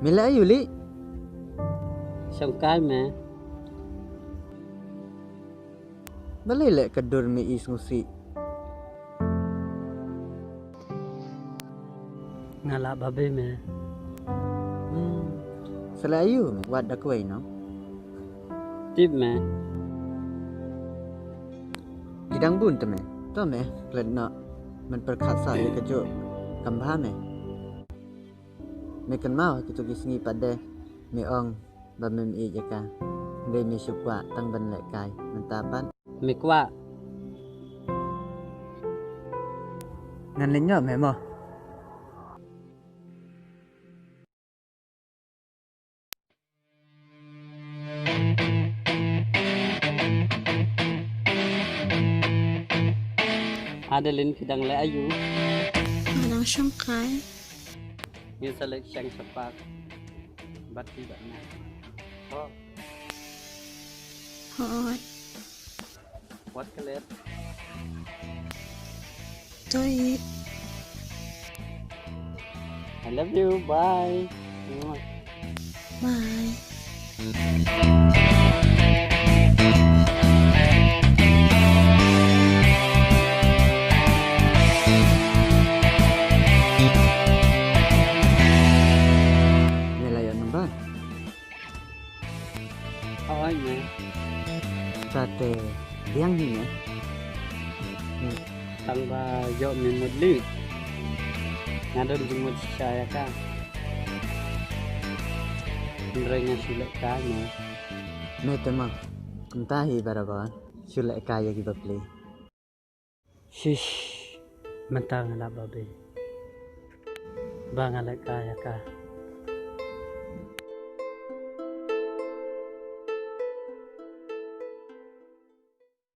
Mila ayu li. Xong cái mà Balai lek kedur mi is ngusi. ngala babe mà Sala ayu me wat dak wai no. tiếp mà Idang bun te me. To me plet no. Man perkasa ye kejo. Kambha me. Me kan mau kitu kisngi pada me ong ba mem i jaka. Ndai me supwa tang ban lek kai mentapan. mày qua Ngan lenyo me mo. ada lên khi đang lẽ ayu Walang siyangkay. như sa lệ sang sepak bắt đi bạn này Hoot. what cái lẽ Toy. I love you bye Bye. Melayo namba. thôi mà Tate diang ni me. tăng ba dọn mình một lít ngã đơn dùng một chai cả rồi nghe sự lệ cá mà Me te mo. Kuntahi barabawan. Sulek kaya gi baple. shish mentang ngala babe ba ngala kaya ka